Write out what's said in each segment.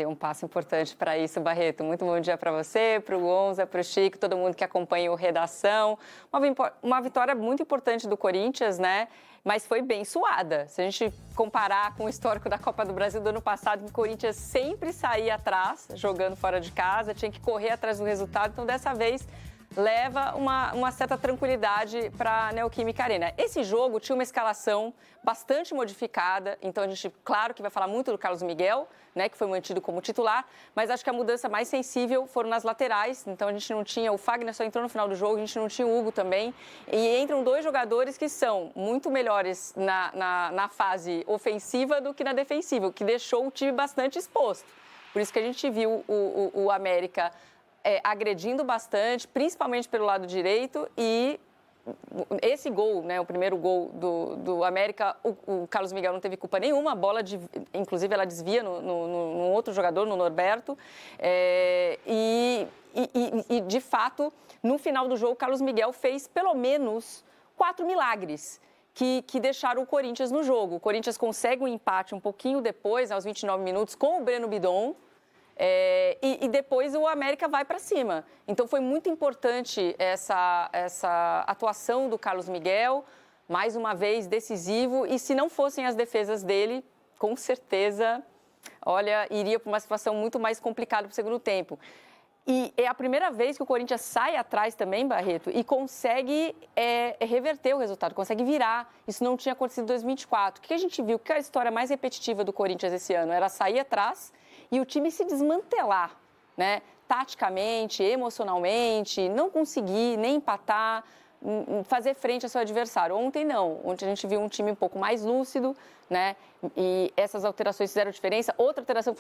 Tem um passo importante para isso, Barreto. Muito bom dia para você, para o Gonza, para o Chico, todo mundo que acompanha o Redação. Uma vitória muito importante do Corinthians, né? Mas foi bem suada. Se a gente comparar com o histórico da Copa do Brasil do ano passado, que o Corinthians sempre saía atrás, jogando fora de casa, tinha que correr atrás do resultado. Então, dessa vez, leva uma certa tranquilidade para a Neoquímica Arena. Esse jogo tinha uma escalação bastante modificada, então a gente, claro que vai falar muito do Carlos Miguel, né, que foi mantido como titular, mas acho que a mudança mais sensível foram nas laterais, então a gente não tinha, o Fagner só entrou no final do jogo, a gente não tinha o Hugo também, e entram dois jogadores que são muito melhores na fase ofensiva do que na defensiva, o que deixou o time bastante exposto. Por isso que a gente viu o América agredindo bastante, principalmente pelo lado direito, e esse gol, né, o primeiro gol do América, o Carlos Miguel não teve culpa nenhuma, a bola, inclusive, ela desvia no outro jogador, no Norberto, e, de fato, no final do jogo, o Carlos Miguel fez pelo menos 4 milagres que deixaram o Corinthians no jogo. O Corinthians consegue um empate um pouquinho depois, aos 29 minutos, com o Breno Bidon, e depois o América vai para cima. Então, foi muito importante essa atuação do Carlos Miguel, mais uma vez decisivo, e se não fossem as defesas dele, com certeza, olha, iria para uma situação muito mais complicada para o segundo tempo. E é a primeira vez que o Corinthians sai atrás também, Barreto, e consegue reverter o resultado, consegue virar. Isso não tinha acontecido em 2024. O que a gente viu? Que a história mais repetitiva do Corinthians esse ano era sair atrás e o time se desmantelar, né? Taticamente, emocionalmente, não conseguir nem empatar, fazer frente ao seu adversário. Ontem não, ontem a gente viu um time um pouco mais lúcido, né? E essas alterações fizeram diferença. Outra alteração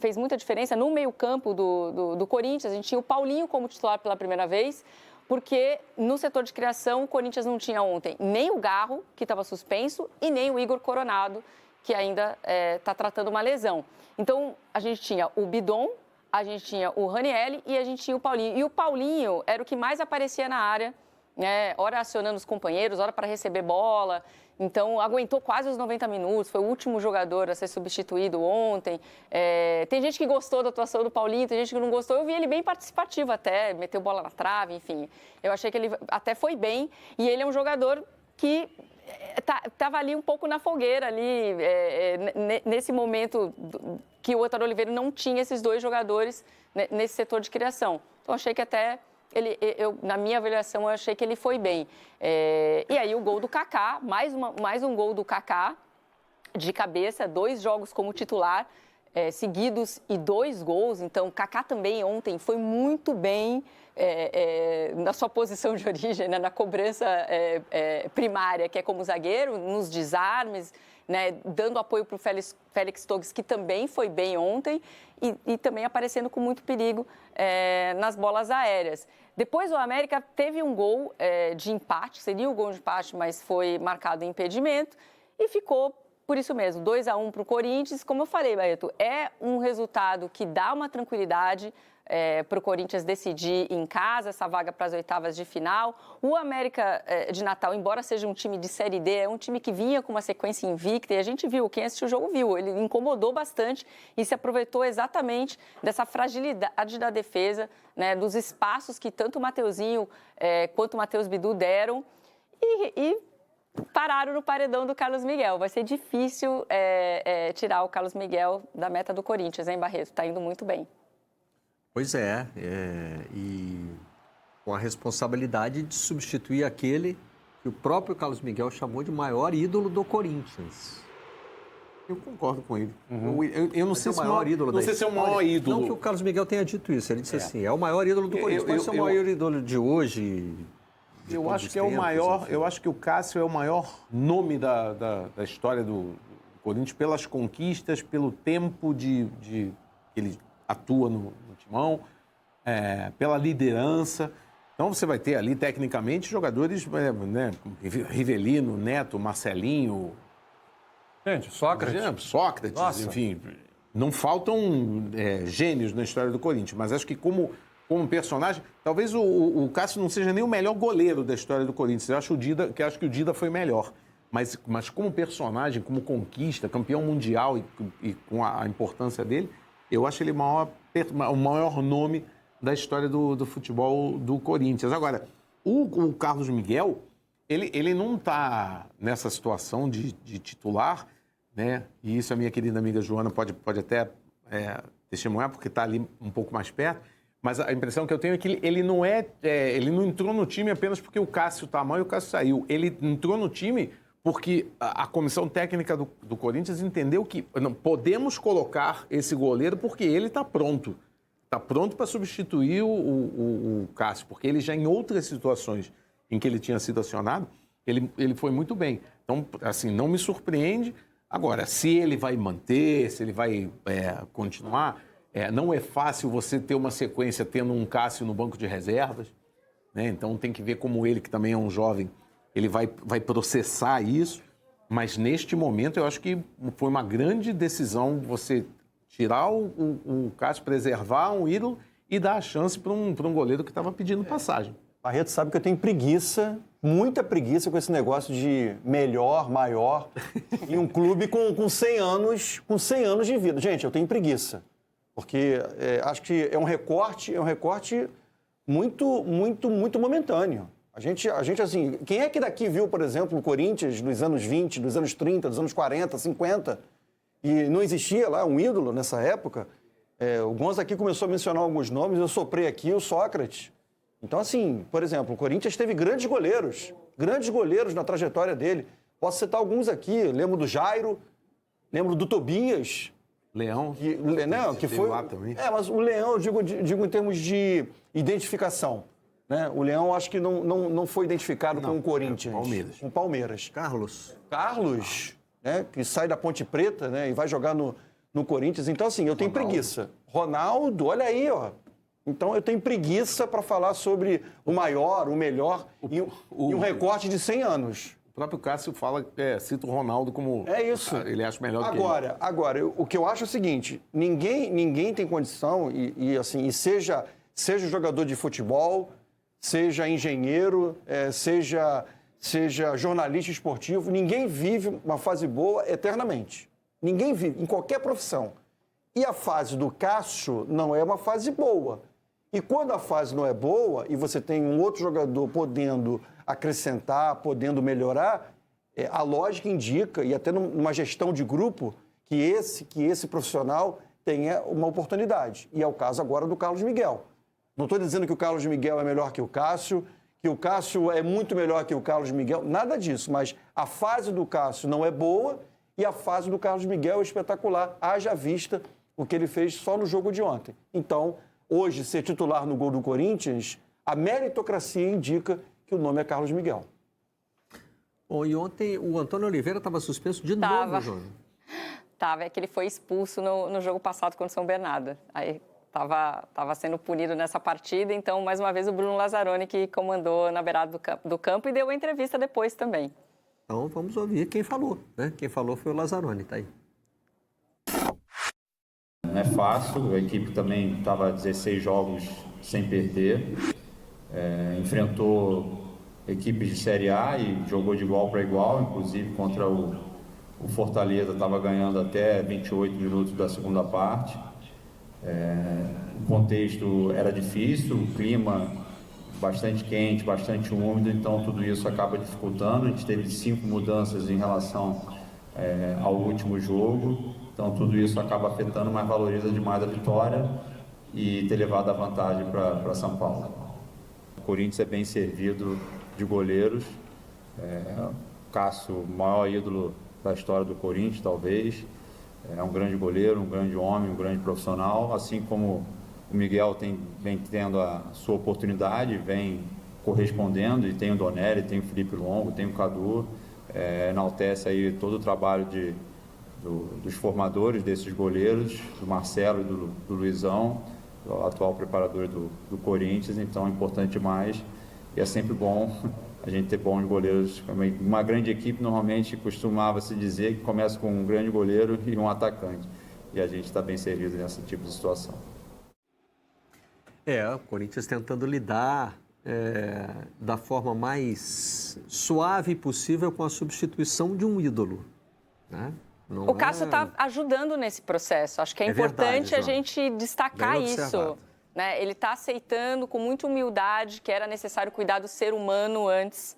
fez muita diferença no meio-campo do Corinthians. A gente tinha o Paulinho como titular pela primeira vez, porque no setor de criação o Corinthians não tinha ontem nem o Garro, que estava suspenso, e nem o Igor Coronado, que ainda está tratando uma lesão. Então, a gente tinha o Bidon, a gente tinha o Ranielli e a gente tinha o Paulinho. E o Paulinho era o que mais aparecia na área, né? Ora acionando os companheiros, ora para receber bola. Então, aguentou quase os 90 minutos, foi o último jogador a ser substituído ontem. Tem gente que gostou da atuação do Paulinho, tem gente que não gostou. Eu vi ele bem participativo até, meteu bola na trave, enfim. Eu achei que ele até foi bem. E ele é um jogador que estava ali um pouco na fogueira, ali, nesse momento que o Otávio Oliveira não tinha esses dois jogadores nesse setor de criação. Então, achei que até, na minha avaliação, eu achei que ele foi bem. E aí, o gol do Kaká, mais um gol do Kaká, de cabeça, 2 jogos como titular, seguidos e 2 gols. Então, Kaká também ontem foi muito bem na sua posição de origem, né, na cobrança primária, que é como zagueiro, nos desarmes, né, dando apoio para o Félix Torres, que também foi bem ontem, e também aparecendo com muito perigo nas bolas aéreas. Depois o América teve um gol de empate, seria o gol de empate, mas foi marcado em impedimento, e ficou por isso mesmo, 2-1 para o Corinthians. Como eu falei, Barreto, é um resultado que dá uma tranquilidade para o Corinthians decidir em casa essa vaga para as oitavas de final. O América de Natal, embora seja um time de Série D, é um time que vinha com uma sequência invicta, e a gente viu, quem assistiu o jogo viu, ele incomodou bastante e se aproveitou exatamente dessa fragilidade da defesa, né, dos espaços que tanto o Mateuzinho quanto o Matheus Bidu deram, e pararam no paredão do Carlos Miguel. Vai ser difícil tirar o Carlos Miguel da meta do Corinthians, hein, Barreto? Está indo muito bem. Pois e com a responsabilidade de substituir aquele que o próprio Carlos Miguel chamou de maior ídolo do Corinthians. Eu concordo com ele. Uhum. Eu não sei se é o maior ídolo. Não sei se é o maior ídolo. Não que o Carlos Miguel tenha dito isso. Ele disse assim, é o maior ídolo do Corinthians. Pode ser o maior ídolo de hoje. Eu acho que é o maior. Eu acho que o Cássio é o maior nome da história do Corinthians pelas conquistas, pelo tempo que ele atua no timão, pela liderança. Então você vai ter ali, tecnicamente, jogadores, né, Rivelino, Neto, Marcelinho. Gente, Sócrates. Nossa. Enfim, não faltam gênios na história do Corinthians, mas acho que como personagem, talvez o Cássio não seja nem o melhor goleiro da história do Corinthians. Eu acho que o Dida foi melhor. Mas como personagem, como conquista, campeão mundial e com a importância dele, eu acho ele o maior nome da história do futebol do Corinthians. Agora, o Carlos Miguel, ele não está nessa situação de titular, né? E isso a minha querida amiga Joana pode até testemunhar, porque está ali um pouco mais perto. Mas a impressão que eu tenho é que ele não entrou no time apenas porque o Cássio está mal e o Cássio saiu. Ele entrou no time porque a comissão técnica do Corinthians entendeu que não podemos colocar esse goleiro porque ele está pronto. Está pronto para substituir o Cássio, porque ele já em outras situações em que ele tinha sido acionado, ele foi muito bem. Então, assim, não me surpreende. Agora, se ele vai manter, se ele vai continuar, não é fácil você ter uma sequência tendo um Cássio no banco de reservas, né? Então tem que ver como ele, que também é um jovem, ele vai processar isso. Mas neste momento eu acho que foi uma grande decisão você tirar o Cássio, preservar um ídolo e dar a chance para um goleiro que estava pedindo passagem. Barreto sabe que eu tenho preguiça, muita preguiça com esse negócio de melhor, maior, em um clube com 100 anos de vida. Gente, eu tenho preguiça, porque acho que é um recorte muito momentâneo. A gente, assim, quem é que daqui viu, por exemplo, o Corinthians nos anos 20, dos anos 30, dos anos 40, 50, e não existia lá um ídolo nessa época? O Gonza aqui começou a mencionar alguns nomes, eu soprei aqui o Sócrates. Então, assim, por exemplo, o Corinthians teve grandes goleiros na trajetória dele. Posso citar alguns aqui, lembro do Jairo, lembro do Tobias. Leão. Que foi lá também. Mas o Leão, eu digo em termos de identificação. Né? O Leão acho que não foi identificado com o Corinthians. Com o Palmeiras. Carlos, né? Que sai da Ponte Preta, né? E vai jogar no Corinthians. Então, assim, eu tenho preguiça. Ronaldo, olha aí, ó. Então, eu tenho preguiça para falar sobre o maior, o melhor e um recorte de 100 anos. O próprio Cássio cita o Ronaldo como... É isso. Ele acha melhor do que ele. Agora, o que eu acho é o seguinte, ninguém tem condição, seja jogador de futebol, seja engenheiro, seja jornalista esportivo, ninguém vive uma fase boa eternamente. Ninguém vive, em qualquer profissão. E a fase do Cássio não é uma fase boa. E quando a fase não é boa e você tem um outro jogador podendo acrescentar, podendo melhorar, a lógica indica, e até numa gestão de grupo, que esse profissional tenha uma oportunidade. E é o caso agora do Carlos Miguel. Não estou dizendo que o Carlos Miguel é melhor que o Cássio é muito melhor que o Carlos Miguel, nada disso, mas a fase do Cássio não é boa e a fase do Carlos Miguel é espetacular, haja vista o que ele fez só no jogo de ontem. Então, hoje, ser titular no gol do Corinthians, a meritocracia indica que o nome é Carlos Miguel. Bom, e ontem o Antônio Oliveira estava suspenso de novo, João. É que ele foi expulso no jogo passado contra o São Bernardo. Aí estava sendo punido nessa partida, então, mais uma vez, o Bruno Lazzaroni que comandou na beirada do campo e deu a entrevista depois também. Então, vamos ouvir quem falou, né? Quem falou foi o Lazzaroni, tá aí. Não é fácil, a equipe também estava 16 jogos sem perder, enfrentou equipes de Série A e jogou de igual para igual, inclusive contra o Fortaleza estava ganhando até 28 minutos da segunda parte. O contexto era difícil, o clima bastante quente, bastante úmido, então tudo isso acaba dificultando. A gente teve 5 mudanças em relação ao último jogo. Então, tudo isso acaba afetando, mas valoriza demais a vitória e ter levado a vantagem para São Paulo. O Corinthians é bem servido de goleiros. O Cássio, o maior ídolo da história do Corinthians, talvez. É um grande goleiro, um grande homem, um grande profissional. Assim como o Miguel vem tendo a sua oportunidade, vem correspondendo, e tem o Donelli, tem o Felipe Longo, tem o Cadu. Enaltece aí todo o trabalho dos formadores desses goleiros, do Marcelo e do Luizão, o atual preparador do Corinthians. Então é importante demais e é sempre bom a gente ter bons goleiros. Uma grande equipe normalmente costumava se dizer que começa com um grande goleiro e um atacante, e a gente está bem servido nesse tipo de situação. O Corinthians tentando lidar da forma mais suave possível com a substituição de um ídolo, né? O Cássio está ajudando nesse processo. Acho que é importante a gente destacar isso. Né? Ele está aceitando com muita humildade que era necessário cuidar do ser humano antes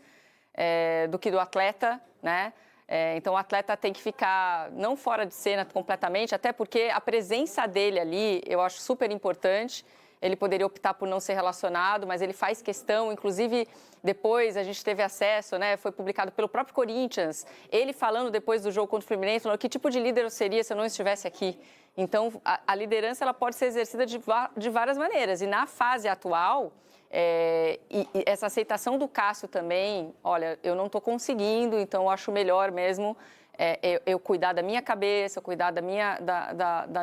do que do atleta, né? Então, o atleta tem que ficar não fora de cena completamente, até porque a presença dele ali eu acho super importante. Ele poderia optar por não ser relacionado, mas ele faz questão, inclusive depois a gente teve acesso, né, foi publicado pelo próprio Corinthians, ele falando depois do jogo contra o Fluminense, falando que tipo de líder eu seria se eu não estivesse aqui. Então, a liderança ela pode ser exercida de várias maneiras. E na fase atual, e essa aceitação do Cássio também, olha, eu não estou conseguindo, então eu acho melhor mesmo eu cuidar da minha cabeça, cuidar da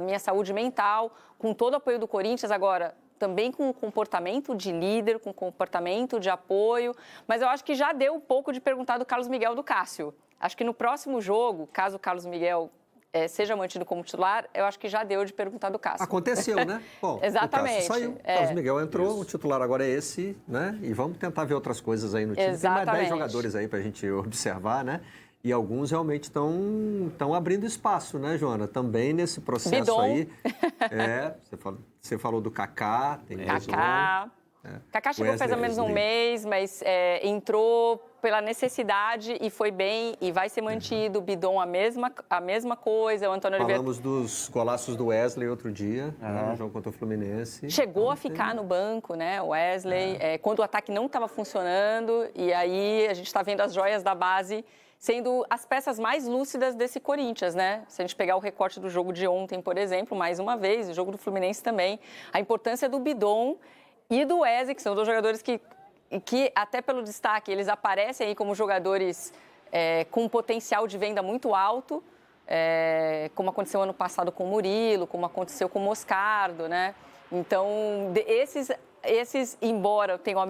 minha saúde mental, com todo o apoio do Corinthians. Agora, também com um comportamento de líder, com um comportamento de apoio, mas eu acho que já deu um pouco de perguntar do Carlos Miguel do Cássio. Acho que no próximo jogo, caso o Carlos Miguel seja mantido como titular, eu acho que já deu de perguntar do Cássio. Aconteceu, né? Bom, exatamente. O Cássio saiu, Carlos Miguel entrou, o titular agora é esse, né? E vamos tentar ver outras coisas aí no time. Exatamente. Tem mais 10 jogadores aí pra gente observar, né? E alguns realmente estão abrindo espaço, né, Joana? Também nesse processo Bidon. Aí. Você falou do Kaká. Tem Kaká. Kaká chegou faz ou menos um mês, mas entrou pela necessidade e foi bem e vai ser mantido. O Bidon, a mesma coisa. O Antônio Oliveira... Falamos dos golaços do Wesley outro dia, né, no jogo contra o Fluminense. Chegou a ficar no banco, né, o Wesley, quando o ataque não estava funcionando. E aí a gente está vendo as joias da base sendo as peças mais lúcidas desse Corinthians, né? Se a gente pegar o recorte do jogo de ontem, por exemplo, mais uma vez, o jogo do Fluminense também, a importância do Bidon e do Wesley, que são dois jogadores que até pelo destaque, eles aparecem aí como jogadores com um potencial de venda muito alto, como aconteceu ano passado com o Murilo, como aconteceu com o Moscardo, né? Então, esses, embora tenham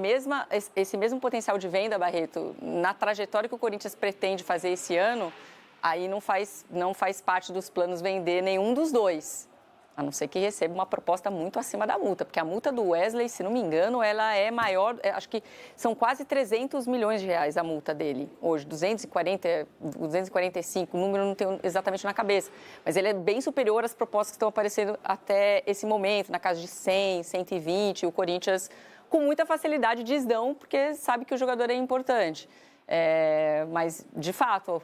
esse mesmo potencial de venda, Barreto, na trajetória que o Corinthians pretende fazer esse ano, aí não faz parte dos planos vender nenhum dos dois. A não ser que receba uma proposta muito acima da multa, porque a multa do Wesley, se não me engano, ela é maior, acho que são quase 300 milhões de reais a multa dele hoje, 240, 245, o número não tenho exatamente na cabeça, mas ele é bem superior às propostas que estão aparecendo até esse momento, na casa de 100, 120, o Corinthians com muita facilidade diz não, porque sabe que o jogador é importante. Mas, de fato,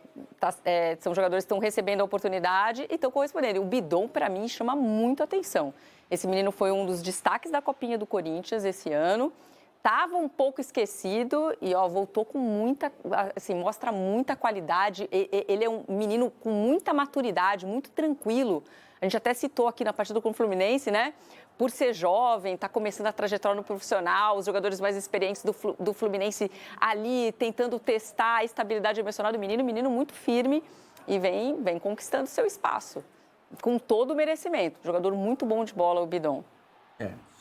são jogadores que estão recebendo a oportunidade e estão correspondendo. O Bidon, para mim, chama muito atenção. Esse menino foi um dos destaques da Copinha do Corinthians esse ano. Estava um pouco esquecido e voltou com muita... Assim, mostra muita qualidade. Ele é um menino com muita maturidade, muito tranquilo. A gente até citou aqui na partida com o Fluminense, né? Por ser jovem, está começando a trajetória no profissional, os jogadores mais experientes do Fluminense ali tentando testar a estabilidade emocional do menino, menino muito firme e vem conquistando seu espaço, com todo o merecimento. Jogador muito bom de bola, o Bidon.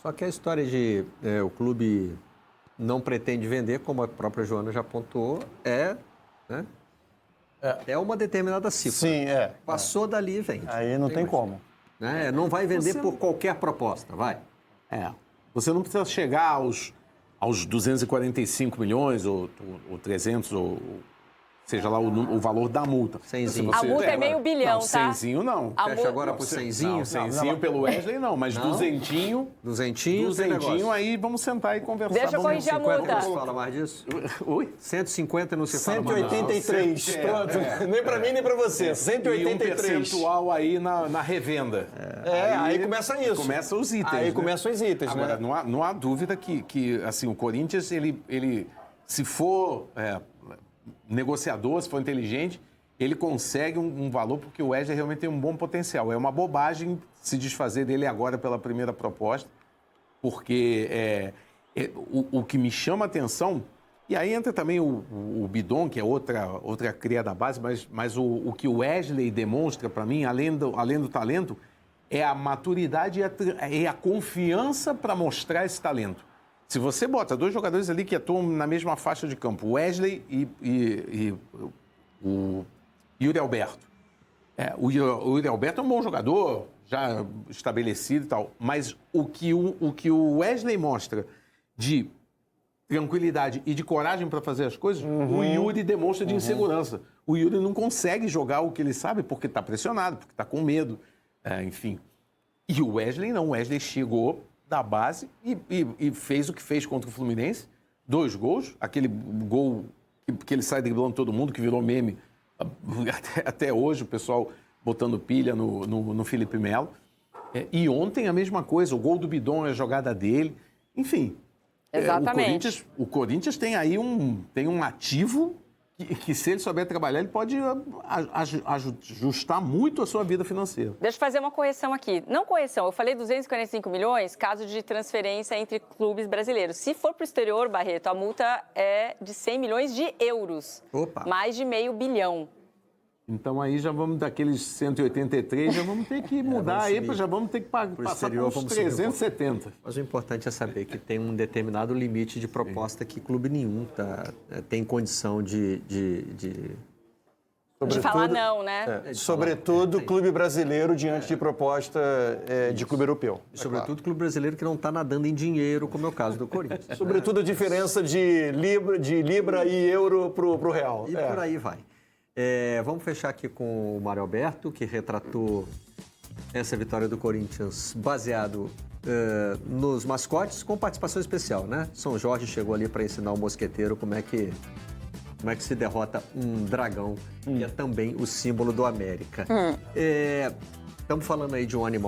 Só que a história de o clube não pretende vender, como a própria Joana já apontou, né? É uma determinada cifra. Sim, Passou dali e vende. Aí não tem como. Né? Não vai vender por qualquer proposta, vai. Você não precisa chegar aos 245 milhões ou 300 ou seja lá o valor da multa. Cenzinho. A multa é meio bilhão, não, tá? Cenzinho não. Fecha agora por cenzinho? Não, cenzinho pelo Wesley não, mas duzentinho. Duzentinho, aí vamos sentar e conversar. Deixa eu corrigir a multa. Não se fala mais disso? Oi? 150 não se fala mais. 183. Pronto. Nem pra mim, nem pra você. 183. E um percentual aí na revenda. Aí começa isso. Começam os itens. Aí né? começam os itens, Agora, né? não há dúvida que assim, o Corinthians, ele se for negociador, se for inteligente, ele consegue um valor, porque o Wesley realmente tem um bom potencial. É uma bobagem se desfazer dele agora pela primeira proposta, porque o que me chama a atenção, e aí entra também o Bidon, que é outra cria da base, mas o que o Wesley demonstra para mim, além do talento, é a maturidade e a confiança para mostrar esse talento. Se você bota dois jogadores ali que atuam na mesma faixa de campo, o Wesley e o Yuri Alberto. O Yuri Alberto é um bom jogador, já estabelecido e tal, mas o que o Wesley mostra de tranquilidade e de coragem para fazer as coisas, o Yuri demonstra de insegurança. O Yuri não consegue jogar o que ele sabe porque está pressionado, porque está com medo, enfim. E o Wesley não. O Wesley chegou da base e fez o que fez contra o Fluminense. 2 gols. Aquele gol que ele sai driblando todo mundo, que virou meme até hoje, o pessoal botando pilha no Felipe Melo. E ontem a mesma coisa. O gol do Bidon é a jogada dele. Enfim... Exatamente. O Corinthians tem aí um ativo que, se ele souber trabalhar, ele pode ajustar muito a sua vida financeira. Deixa eu fazer uma correção aqui. Não correção, eu falei 245 milhões, caso de transferência entre clubes brasileiros. Se for para o exterior, Barreto, a multa é de 100 milhões de euros. Opa. Mais de $500 milhão. Então aí já vamos daqueles 183, já vamos ter que mudar já vamos ter que passar por uns 370. Mas o importante é saber que tem um determinado limite de proposta que clube nenhum tem condição de falar não, né? Sobretudo o clube brasileiro diante de proposta de clube europeu. E sobretudo o clube brasileiro que não está nadando em dinheiro, como é o caso do Corinthians. Sobretudo a diferença de libra e euro para o real. E por aí vai. Vamos fechar aqui com o Mário Alberto, que retratou essa vitória do Corinthians baseado nos mascotes, com participação especial, né? São Jorge chegou ali para ensinar o mosqueteiro como é que se derrota um dragão, que é também o símbolo do América. Estamos falando aí de um animal